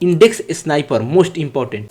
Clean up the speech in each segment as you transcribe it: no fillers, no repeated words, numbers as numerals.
Index sniper most important.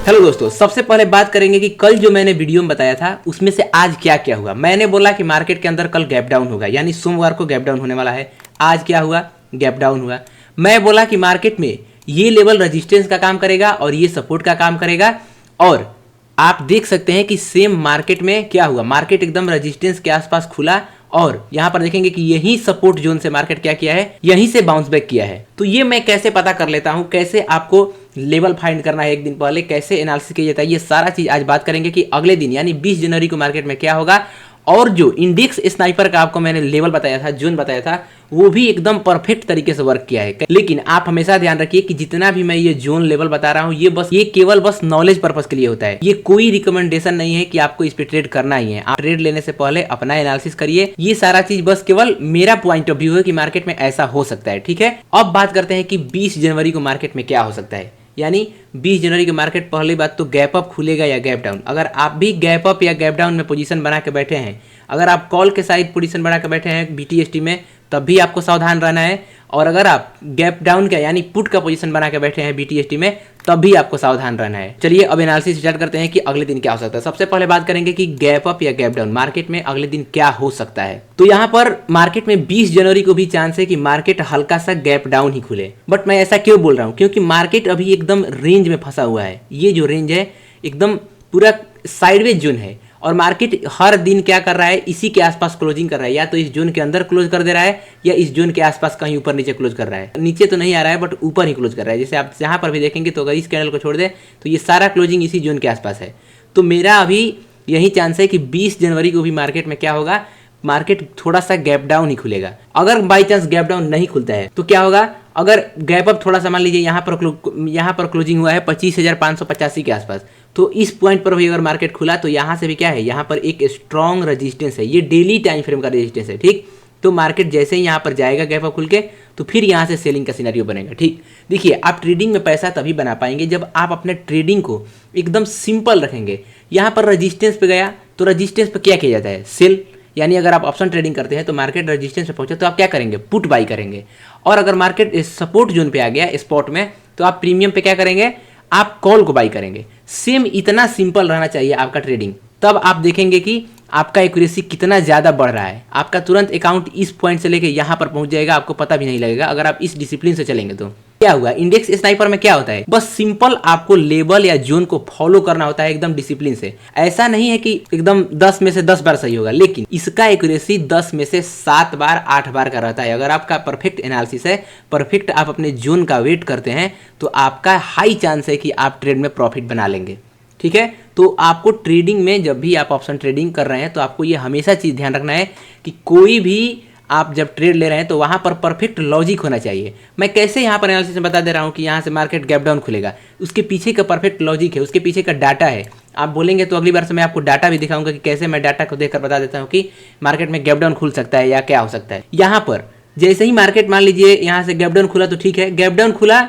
Hello दोस्तों, सबसे पहले बात करेंगे कि कल जो मैंने वीडियो में बताया था उसमें से आज क्या क्या हुआ। मैंने बोला कि मार्केट के अंदर कल गैप डाउन होगा, यानी सोमवार को गैप डाउन होने वाला है। आज क्या हुआ? गैप डाउन हुआ। मैं बोला कि मार्केट में ये लेवल रेजिस्टेंस का काम करेगा और ये सपोर्ट का काम करेगा, और आप देख सकते हैं कि सेम मार्केट में क्या हुआ। मार्केट एकदम रेजिस्टेंस के आसपास खुला और यहां पर देखेंगे कि यही सपोर्ट जोन से मार्केट क्या किया है, यहीं से बाउंस बैक किया है। तो ये मैं कैसे पता कर लेता हूं, कैसे आपको लेवल फाइंड करना है एक दिन पहले, कैसे एनालिसिस किया जाता है, ये सारा चीज आज बात करेंगे कि अगले दिन यानी 20 जनवरी को मार्केट में क्या होगा। और जो इंडेक्स स्नाइपर का आपको मैंने लेवल बताया था, जोन बताया था, वो भी एकदम परफेक्ट तरीके से वर्क किया है। लेकिन आप हमेशा ध्यान रखिए कि जितना भी मैं ये जोन लेवल बता रहा हूँ ये केवल बस नॉलेज पर्पस के लिए होता है। ये कोई रिकमेंडेशन नहीं है कि आपको इस पे ट्रेड करना ही है। आप ट्रेड लेने से पहले अपना एनालिसिस करिए। ये सारा चीज बस केवल मेरा पॉइंट ऑफ व्यू है कि मार्केट में ऐसा हो सकता है। ठीक है, अब बात करते हैं कि 20 जनवरी को मार्केट में क्या हो सकता है। यानी 20 जनवरी के मार्केट, पहली बात तो गैप अप खुलेगा या गैप डाउन। अगर आप भी गैप अप या गैप डाउन में पोजीशन बना के बैठे हैं, अगर आप कॉल के साइड पोजीशन बना के बैठे हैं BTST में, तब भी आपको सावधान रहना है। और अगर आप गैप डाउन का यानी पुट का पोजीशन बना के बैठे हैं BTST में, तब भी आपको सावधान रहना है। चलिए अब एनालिसिस स्टार्ट करते हैं कि अगले दिन क्या हो सकता है। सबसे पहले बात करेंगे कि गैप अप या गैप डाउन मार्केट में अगले दिन क्या हो सकता है। तो यहाँ पर मार्केट में 20 जनवरी को भी चांस है कि मार्केट हल्का सा गैप डाउन ही खुले। बट मैं ऐसा क्यों बोल रहा हूँ, क्योंकि मार्केट अभी एकदम रेंज में फंसा हुआ है। ये जो रेंज है एकदम पूरा साइडवेज जोन है और मार्केट हर दिन क्या कर रहा है, इसी के आसपास क्लोजिंग कर रहा है। या तो इस जोन के अंदर क्लोज कर दे रहा है या इस जोन के आसपास कहीं ऊपर नीचे क्लोज कर रहा है। नीचे तो नहीं आ रहा है बट ऊपर ही क्लोज कर रहा है। जैसे आप यहाँ पर भी देखेंगे तो अगर इस कैंडल को छोड़ दे तो ये सारा क्लोजिंग इसी जोन के आसपास है। तो मेरा अभी यही चांस है कि 20 जनवरी को भी मार्केट में क्या होगा, मार्केट थोड़ा सा गैप डाउन ही खुलेगा। अगर बाई चांस गैप डाउन नहीं खुलता है तो क्या होगा, अगर गैप अप थोड़ा सा मान लीजिए यहाँ पर क्लोजिंग हुआ है 25,585 के आसपास, तो इस पॉइंट पर भी अगर मार्केट खुला तो यहाँ से भी क्या है, यहाँ पर एक स्ट्रॉन्ग रेजिस्टेंस है। ये डेली टाइम फ्रेम का रेजिस्टेंस है। ठीक, तो मार्केट जैसे ही यहाँ पर जाएगा गैप अप खुल के, तो फिर यहाँ से सेलिंग का सिनेरियो बनेगा। ठीक, देखिए आप ट्रेडिंग में पैसा तभी बना पाएंगे जब आप अपने ट्रेडिंग को एकदम सिंपल रखेंगे। यहाँ पर रेजिस्टेंस पे गया तो रेजिस्टेंस पे क्या किया जाता है, सेल। यानी अगर आप ऑप्शन ट्रेडिंग करते हैं तो मार्केट रेजिस्टेंस पे पहुंचे तो आप क्या करेंगे, पुट बाई करेंगे। और अगर मार्केट सपोर्ट जोन पे आ गया स्पॉट में, तो आप प्रीमियम पे क्या करेंगे, आप कॉल को बाई करेंगे। सेम इतना सिंपल रहना चाहिए आपका ट्रेडिंग, तब आप देखेंगे कि आपका एक्यूरेसी कितना ज़्यादा बढ़ रहा है। आपका तुरंत अकाउंट इस पॉइंट से लेके यहाँ पर पहुंच जाएगा, आपको पता भी नहीं लगेगा अगर आप इस डिसिप्लिन से चलेंगे। तो क्या हुआ, इंडेक्स स्नाइपर में क्या होता है, बस सिंपल आपको लेवल या जोन को फॉलो करना होता है एकदम डिसिप्लिन से। ऐसा नहीं है कि एकदम 10 में से 10 बार सही होगा, लेकिन इसका एक्यूरेसी 10 में से 7 बार 8 बार का रहता है। अगर आपका परफेक्ट एनालिसिस है, परफेक्ट आप अपने जोन का वेट करते हैं, तो आपका हाई चांस है कि आप ट्रेड में प्रॉफिट बना लेंगे। ठीक है, तो आपको ट्रेडिंग में जब भी आप ऑप्शन ट्रेडिंग कर रहे हैं तो आपको ये हमेशा चीज़ ध्यान रखना है कि कोई भी आप जब ट्रेड ले रहे हैं तो वहाँ पर परफेक्ट लॉजिक होना चाहिए। मैं कैसे यहाँ पर एनालिसिस में बता दे रहा हूँ कि यहाँ से मार्केट गैप डाउन खुलेगा, उसके पीछे का परफेक्ट लॉजिक है, उसके पीछे का डाटा है। आप बोलेंगे तो अगली बार से मैं आपको डाटा भी दिखाऊंगा कि कैसे मैं डाटा को देखकर बता देता हूँ कि मार्केट में गैप डाउन खुल सकता है या क्या हो सकता है। यहाँ पर जैसे ही मार्केट मान लीजिए यहाँ से गैप डाउन खुला तो ठीक है, गैप डाउन खुला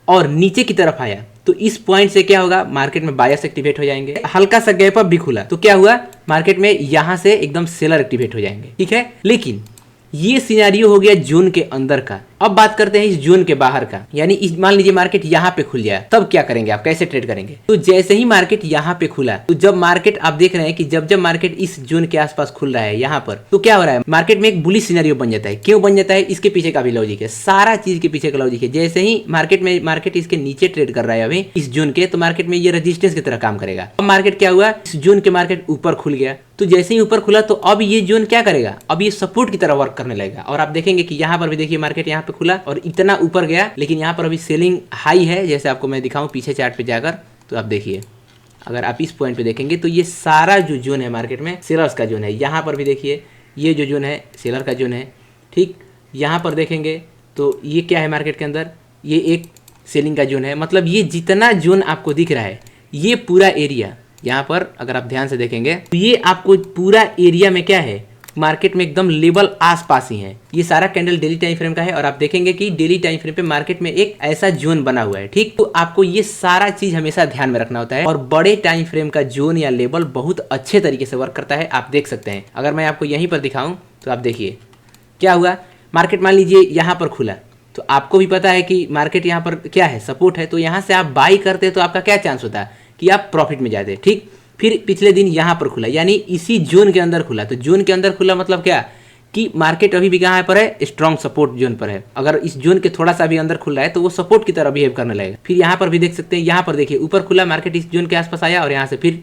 और नीचे की तरफ आया तो इस पॉइंट से क्या होगा, मार्केट में बायर्स एक्टिवेट हो जाएंगे। हल्का सा गैप अप भी खुला तो क्या हुआ, मार्केट में यहां से एकदम सेलर एक्टिवेट हो जाएंगे। ठीक है, लेकिन ये सिनेरियो हो गया जोन के अंदर का। अब बात करते हैं इस जोन के बाहर का। यानी मान लीजिए मार्केट यहाँ पे खुल जाए, तब क्या करेंगे आप, कैसे ट्रेड करेंगे। तो जैसे ही मार्केट यहाँ पे खुला, तो जब मार्केट आप देख रहे हैं कि जब मार्केट इस जोन के आसपास खुल रहा है यहाँ पर, तो क्या हो रहा है, मार्केट में एक बुलिश सिनेरियो बन जाता है। क्यों बन जाता है, इसके पीछे का भी लॉजिक है, सारा चीज के पीछे का लॉजिक है। जैसे ही मार्केट इसके नीचे ट्रेड कर रहा है अभी इस जोन के, तो मार्केट में ये रेजिस्टेंस की तरह काम करेगा। अब मार्केट क्या हुआ, इस जोन के मार्केट ऊपर खुल गया, तो जैसे ही ऊपर खुला तो अब ये जोन क्या करेगा, अब ये सपोर्ट की तरह वर्क करने लगेगा। और आप देखेंगे कि यहाँ पर भी देखिए मार्केट यहाँ पे खुला और इतना ऊपर गया, लेकिन यहाँ पर अभी सेलिंग हाई है। जैसे आपको मैं दिखाऊं पीछे चार्ट पे जाकर, तो आप देखिए अगर आप इस पॉइंट पे देखेंगे तो ये सारा जो जोन है मार्केट में सेलर्स का जोन है। यहाँ पर भी देखिए ये जो जोन है सेलर का जोन है। ठीक, यहाँ पर देखेंगे तो ये क्या है, मार्केट के अंदर ये एक सेलिंग का जोन है। मतलब ये जितना जोन आपको दिख रहा है, ये पूरा एरिया यहाँ पर अगर आप ध्यान से देखेंगे तो ये आपको पूरा एरिया में क्या है, मार्केट में एकदम लेवल आसपास ही है। ये सारा कैंडल डेली टाइम फ्रेम का है और आप देखेंगे कि डेली टाइम फ्रेम पे मार्केट में एक ऐसा जोन बना हुआ है। ठीक, तो आपको ये सारा चीज हमेशा ध्यान में रखना होता है। और बड़े टाइम फ्रेम का जोन या लेवल बहुत अच्छे तरीके से वर्क करता है, आप देख सकते हैं। अगर मैं आपको यहीं पर दिखाऊं तो आप देखिए क्या हुआ, मार्केट मान लीजिए यहाँ पर खुला, तो आपको भी पता है कि मार्केट यहाँ पर क्या है, सपोर्ट है। तो यहाँ से आप बाई करते हैं तो आपका क्या चांस होता है कि आप प्रॉफिट में जाते हैं, ठीक। फिर पिछले दिन यहाँ पर खुला, यानी इसी जोन के अंदर खुला। तो जोन के अंदर खुला मतलब क्या कि मार्केट अभी भी कहाँ पर है, स्ट्रॉन्ग सपोर्ट जोन पर है। अगर इस जोन के थोड़ा सा भी अंदर खुल रहा है तो वो सपोर्ट की तरह बिहेव करने लगेगा। फिर यहाँ पर भी देख सकते हैं, यहाँ पर देखिए ऊपर खुला, मार्केट इस जोन के आसपास आया और यहाँ से फिर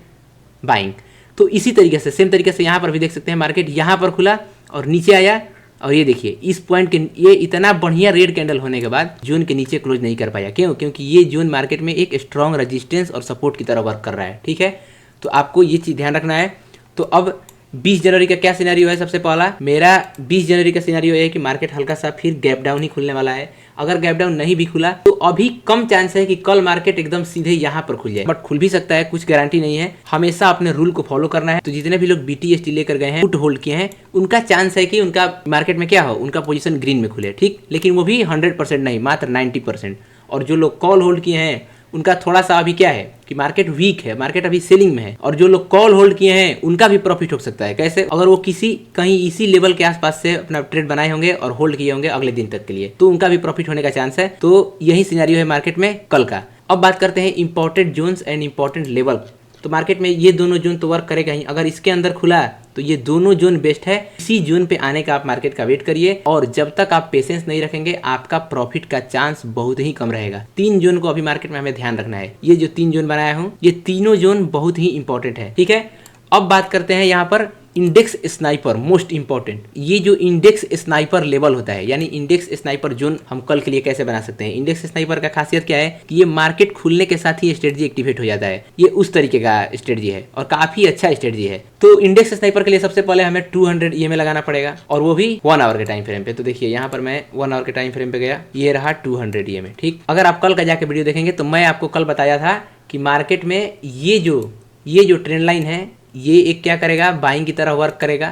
बाइंग। तो इसी तरीके से सेम तरीके से यहाँ पर भी देख सकते हैं, मार्केट यहाँ पर खुला और नीचे आया और ये देखिए इस पॉइंट के, ये इतना बढ़िया रेड कैंडल होने के बाद जोन के नीचे क्लोज नहीं कर पाया। क्यों? क्योंकि ये जोन मार्केट में एक स्ट्रॉन्ग रेजिस्टेंस और सपोर्ट की तरह वर्क कर रहा है, ठीक है। तो आपको ये चीज़ ध्यान रखना है। तो अब 20 जनवरी का क्या सिनेरियो है? सबसे पहला मेरा 20 जनवरी का सिनेरियो है कि मार्केट हल्का सा फिर गैप डाउन ही खुलने वाला है। अगर गैप डाउन नहीं भी खुला तो अभी कम चांस है कि कल मार्केट एकदम सीधे यहाँ पर खुल जाए, बट खुल भी सकता है, कुछ गारंटी नहीं है। हमेशा अपने रूल को फॉलो करना है। तो जितने भी लोग BTST लेकर गए हैं, पुट होल्ड किए हैं, उनका चांस है कि उनका मार्केट में क्या हो, उनका पोजीशन ग्रीन में खुले, ठीक। लेकिन वो भी 100% नहीं, मात्र 90%। और जो लोग कॉल होल्ड किए हैं उनका थोड़ा सा अभी क्या है कि मार्केट वीक है, मार्केट अभी सेलिंग में है। और जो लोग कॉल होल्ड किए हैं उनका भी प्रॉफिट हो सकता है। कैसे? अगर वो किसी कहीं इसी लेवल के आसपास से अपना ट्रेड बनाए होंगे और होल्ड किए होंगे अगले दिन तक के लिए, तो उनका भी प्रॉफिट होने का चांस है। तो यही सिनेरियो है मार्केट में कल का। अब बात करते हैं important zones and important level. तो मार्केट में ये दोनों जोन तो वर्क करेगा ही। अगर इसके अंदर खुला तो ये दोनों जोन बेस्ट है। इसी जोन पे आने का आप मार्केट का वेट करिए, और जब तक आप पेशेंस नहीं रखेंगे आपका प्रॉफिट का चांस बहुत ही कम रहेगा। 3 जोन को अभी मार्केट में हमें ध्यान रखना है। ये जो 3 जोन बनाया हूँ, ये तीनों जोन बहुत ही इंपॉर्टेंट है, ठीक है। अब बात करते हैं यहाँ पर इंडेक्स स्नाइपर, मोस्ट इंपॉर्टेंट। ये जो इंडेक्स स्नाइपर लेवल होता है, यानी इंडेक्स स्नाइपर जोन हम कल के लिए कैसे बना सकते हैं। इंडेक्स स्नाइपर का खासियत क्या है कि ये मार्केट खुलने के साथ ही स्ट्रेटजी एक्टिवेट हो जाता है। ये उस तरीके का स्ट्रेटजी है और काफी अच्छा स्ट्रेटजी है। तो इंडेक्स स्नाइपर के लिए सबसे पहले हमें 200 EMA लगाना पड़ेगा, और वो भी 1 आवर के टाइम फ्रेम पे। तो देखिए यहाँ पर मैं 1 आवर के टाइम फ्रेम पे गया, ये रहा 200 EMA, ठीक। अगर आप कल का जाके वीडियो देखेंगे तो मैं आपको कल बताया था कि मार्केट में ये जो ट्रेंड लाइन है, ये एक क्या करेगा, बाइंग की तरह वर्क करेगा।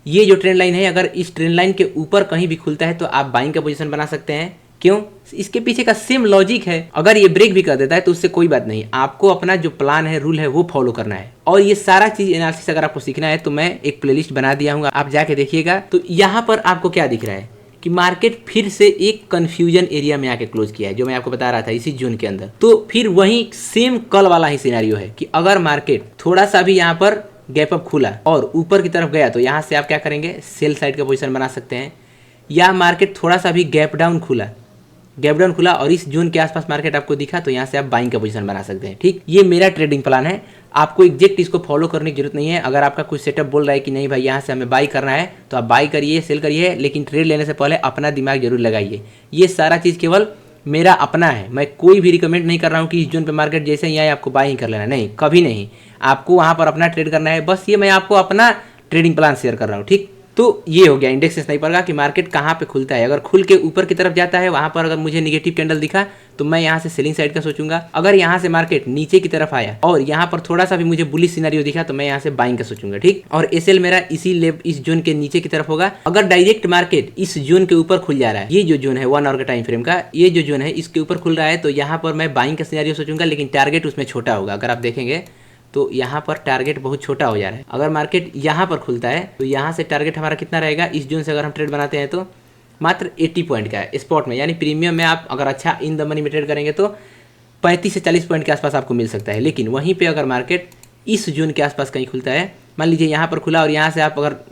ये जो ट्रेंड लाइन है, अगर इस ट्रेंड लाइन के ऊपर कहीं भी खुलता है तो आप बाइंग का पोजीशन बना सकते हैं। क्यों? इसके पीछे का सेम लॉजिक है। अगर ये ब्रेक भी कर देता है तो उससे कोई बात नहीं, आपको अपना जो प्लान है, रूल है, वो फॉलो करना है। और ये सारा चीज एनालिसिस अगर आपको सीखना है तो मैं एक प्लेलिस्ट बना दिया हूँ, आप जाके देखिएगा। तो यहाँ पर आपको क्या दिख रहा है कि मार्केट फिर से एक कंफ्यूजन एरिया में आके क्लोज किया है, जो मैं आपको बता रहा था इसी जोन के अंदर। तो फिर वही सेम कल वाला ही सिनेरियो है कि अगर मार्केट थोड़ा सा भी यहाँ पर गैप अप खुला और ऊपर की तरफ गया तो यहाँ से आप क्या करेंगे, सेल साइड का पोजीशन बना सकते हैं। या मार्केट थोड़ा सा भी गैप डाउन खुला और इस जोन के आसपास मार्केट आपको दिखा तो यहाँ से आप बाइंग का पोजीशन बना सकते हैं, ठीक। ये मेरा ट्रेडिंग प्लान है, आपको एग्जैक्ट इसको फॉलो करने की जरूरत नहीं है। अगर आपका कुछ सेटअप बोल रहा है कि नहीं भाई यहाँ से हमें बाई करना है तो आप बाई करिए, सेल करिए, लेकिन ट्रेड लेने से पहले अपना दिमाग जरूर लगाइए। ये सारा चीज़ केवल मेरा अपना है, मैं कोई भी रिकमेंड नहीं कर रहा हूँ कि इस जोन पे मार्केट जैसे ही आए आपको बाई ही कर लेना, नहीं, कभी नहीं। आपको वहाँ पर अपना ट्रेड करना है, बस ये मैं आपको अपना ट्रेडिंग प्लान शेयर कर रहा हूँ, ठीक। तो ये हो गया इंडेक्स स्नाइपर का कि मार्केट कहाँ पे खुलता है। अगर खुल के ऊपर की तरफ जाता है, वहाँ पर अगर मुझे निगेटिव कैंडल दिखा तो मैं यहाँ से सेलिंग साइड का सोचूंगा। अगर यहाँ से मार्केट नीचे की तरफ आया और यहाँ पर थोड़ा सा भी मुझे बुलिश सिनेरियो दिखा तो मैं यहाँ से बाइंग का सोचूंगा, ठीक। और एसएल मेरा इस जोन के नीचे की तरफ होगा। अगर डायरेक्ट मार्केट इस जोन के ऊपर खुल जा रहा है, ये जो जोन है 1 आवर का टाइम फ्रेम का, ये जो जोन है इसके ऊपर खुल रहा है, तो यहाँ पर मैं बाइंग का सिनेरियो सोचूंगा, लेकिन टारगेट उसमें छोटा होगा। अगर आप देखेंगे तो यहाँ पर टारगेट बहुत छोटा हो जा रहा है। अगर मार्केट यहाँ पर खुलता है तो यहाँ से टारगेट हमारा कितना रहेगा, इस जोन से अगर हम ट्रेड बनाते हैं तो मात्र 80 पॉइंट का है स्पॉट में, यानी प्रीमियम में आप अगर अच्छा इन द मनी में ट्रेड करेंगे तो 35 से 40 पॉइंट के आसपास आपको मिल सकता है। लेकिन वहीं पे अगर मार्केट इस जोन के आसपास कहीं खुलता है, मान लीजिए यहाँ पर खुला और यहाँ से आप अगर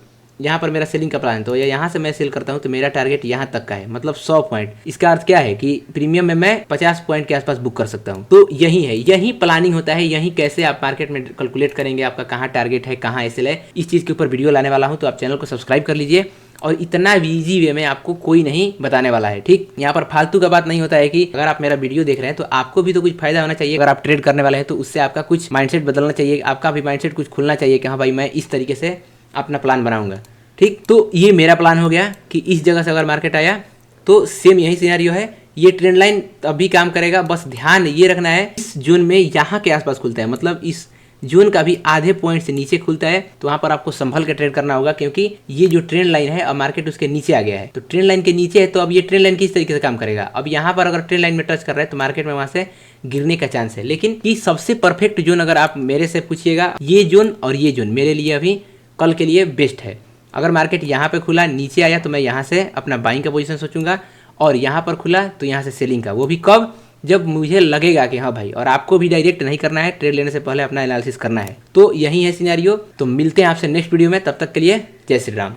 यहाँ पर मेरा सेलिंग का प्लान है तो यहाँ से मैं सेल करता हूँ तो मेरा टारगेट यहाँ तक का है, मतलब 100 पॉइंट। इसका अर्थ क्या है कि प्रीमियम में मैं 50 पॉइंट के आसपास बुक कर सकता हूँ। तो यही है, यही प्लानिंग होता है, यही कैसे आप मार्केट में कैलकुलेट करेंगे आपका कहाँ टारगेट है, कहाँ एसएल है। इस चीज़ के ऊपर वीडियो लाने वाला हूँ, तो आप चैनल को सब्सक्राइब कर लीजिए। और इतना ईजी वे में आपको कोई नहीं बताने वाला है, ठीक। यहाँ पर फालतू का बात नहीं होता है कि अगर आप मेरा वीडियो देख रहे हैं तो आपको भी तो कुछ फायदा होना चाहिए। अगर आप ट्रेड करने वाले हैं तो उससे आपका कुछ माइंडसेट बदलना चाहिए, आपका भी माइंडसेट कुछ खुलना चाहिए कि हाँ भाई मैं इस तरीके से अपना प्लान बनाऊंगा, ठीक। तो ये मेरा प्लान हो गया कि इस जगह से अगर मार्केट आया तो सेम यही सिनेरियो है, ये ट्रेंड लाइन अभी काम करेगा। बस ध्यान ये रखना है इस जोन में यहाँ के आसपास खुलता है, मतलब इस जोन का भी आधे पॉइंट से नीचे खुलता है तो वहाँ पर आपको संभल के ट्रेड करना होगा, क्योंकि ये जो ट्रेंड लाइन है अब मार्केट उसके नीचे आ गया है। तो ट्रेंड लाइन के नीचे है तो अब ये ट्रेंड लाइन किस तरीके से काम करेगा, अब यहाँ पर अगर ट्रेंड लाइन में टच कर रहा है तो मार्केट में वहाँ से गिरने का चांस है। लेकिन ये सबसे परफेक्ट जोन अगर आप मेरे से पूछिएगा, ये जोन और ये जोन मेरे लिए अभी कल के लिए बेस्ट है। अगर मार्केट यहाँ पे खुला नीचे आया तो मैं यहाँ से अपना बाइंग का पोजीशन सोचूंगा, और यहाँ पर खुला तो यहाँ से सेलिंग का, वो भी कब, जब मुझे लगेगा कि हाँ भाई। और आपको भी डायरेक्ट नहीं करना है, ट्रेड लेने से पहले अपना एनालिसिस करना है। तो यही है सिनेरियो। तो मिलते हैं आपसे नेक्स्ट वीडियो में, तब तक के लिए जय श्री राम।